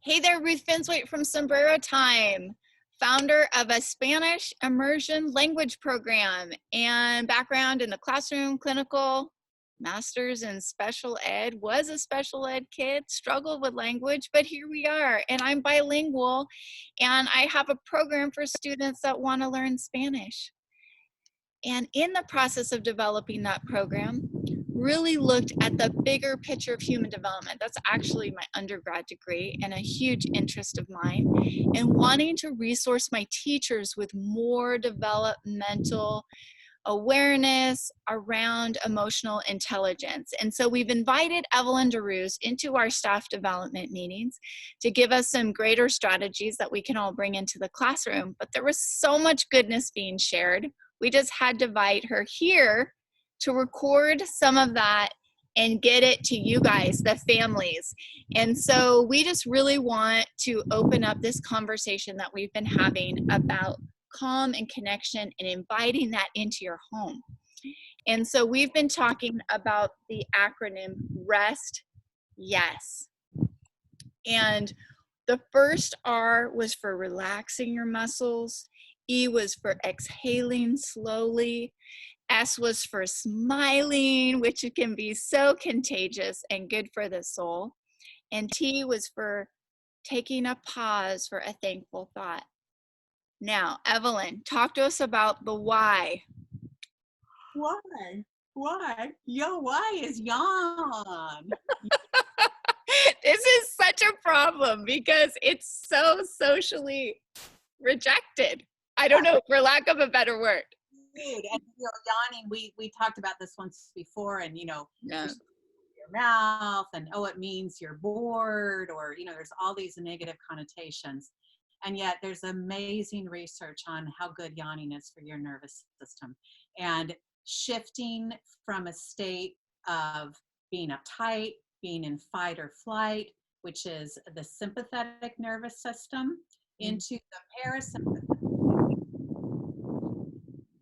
Hey there, Ruth Finswaite from Sombrero Time, founder of a Spanish immersion language program and background in the classroom, clinical, master's in special ed, was a special ed kid, struggled with language, but here we are, and I'm bilingual, and I have a program for students that want to learn Spanish. And in the process of developing that program, really looked at the bigger picture of human development. That's actually my undergrad degree and a huge interest of mine, and wanting to resource my teachers with more developmental awareness around emotional intelligence. And so we've invited Evelyn DeRuse into our staff development meetings to give us some greater strategies that we can all bring into the classroom. But there was so much goodness being shared. We just had to invite her here to record some of that and get it to you guys, the families. And so we just really want to open up this conversation that we've been having about calm and connection and inviting that into your home. And so we've been talking about the acronym REST, yes. And the first R was for relaxing your muscles. E was for exhaling slowly. S was for smiling, which can be so contagious and good for the soul. And T was for taking a pause for a thankful thought. Now, Evelyn, talk to us about the why. Why? Why? Why is yawn? This is such a problem because it's so socially rejected. I don't know, for lack of a better word. And yawning, we talked about this once before, and Yeah. your mouth, and it means you're bored, or there's all these negative connotations. And yet there's amazing research on how good yawning is for your nervous system. And shifting from a state of being uptight, being in fight or flight, which is the sympathetic nervous system, into the parasympathetic,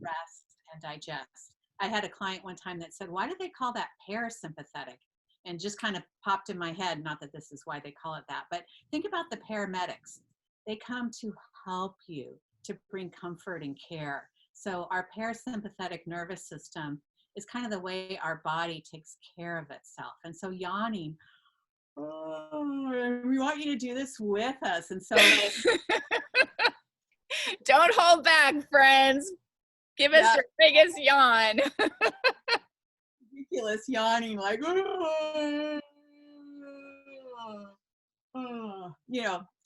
rest and digest. I had a client one time that said, why do they call that parasympathetic? And just kind of popped in my head, not that this is why they call it that, but think about the paramedics. They come to help you, to bring comfort and care. So our parasympathetic nervous system is kind of the way our body takes care of itself. And so yawning, we want you to do this with us. And so don't hold back, friends. Give us your biggest yawn. Ridiculous yawning, like,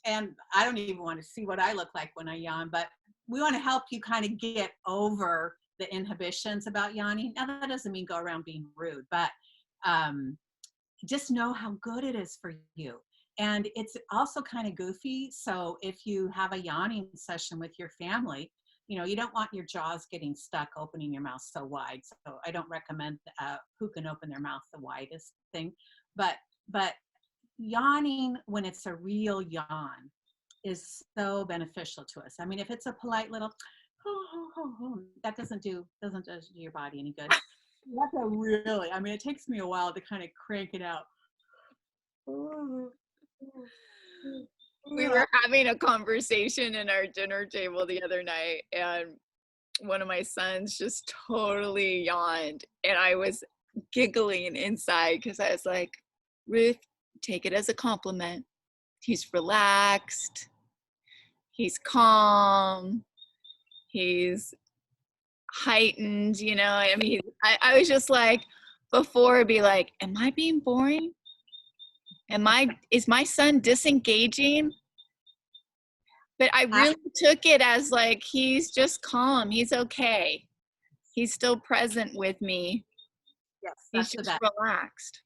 and I don't even want to see what I look like when I yawn, but we want to help you kind of get over the inhibitions about yawning. Now, that doesn't mean go around being rude, but just know how good it is for you. And it's also kind of goofy. So if you have a yawning session with your family, you don't want your jaws getting stuck opening your mouth so wide. So I don't recommend who can open their mouth the widest thing. But yawning, when it's a real yawn, is so beneficial to us. I mean, if it's a polite little, that doesn't do your body any good. You have to really, it takes me a while to kind of crank it out. We were having a conversation in our dinner table the other night, and one of my sons just totally yawned, and I was giggling inside because I was like, Ruth, take it as a compliment. He's relaxed. He's calm. He's heightened, I was just like, before it'd be like, am I being boring? Is my son disengaging? But I really took it as like, he's just calm. He's okay. He's still present with me. Yes, he's just relaxed.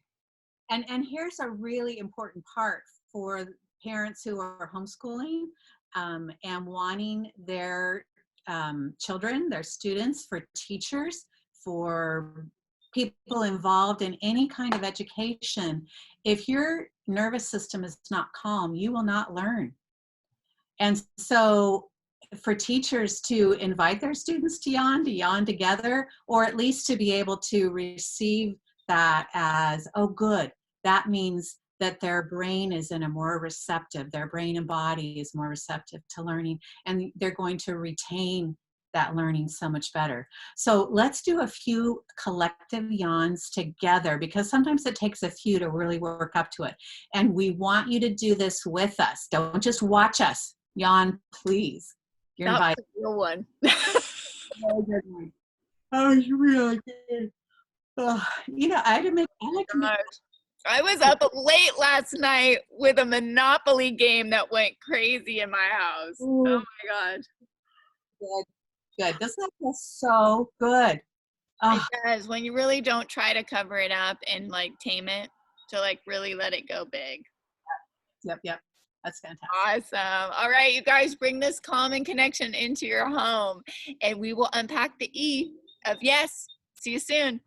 And here's a really important part for parents who are homeschooling and wanting their children, their students, for teachers, for people involved in any kind of education. If your nervous system is not calm, you will not learn. And so for teachers to invite their students to yawn together, or at least to be able to receive that as, oh, good, that means that their brain is in a more receptive, their brain and body is more receptive to learning, and they're going to retain that learning so much better. So let's do a few collective yawns together, because sometimes it takes a few to really work up to it. And we want you to do this with us. Don't just watch us yawn, please. You're That was invited. a real one. Oh, good one. Oh, it's really good. Oh, you know, I like to make. Gosh. I was up late last night with a Monopoly game that went crazy in my house. Oh Ooh, my God. good, good. Doesn't that feel so good? It Oh, does, when you really don't try to cover it up and like tame it, to like really let it go big. yep, yep. That's fantastic. Awesome. All right, you guys, bring this calm and connection into your home, and we will unpack the E of yes. See you soon.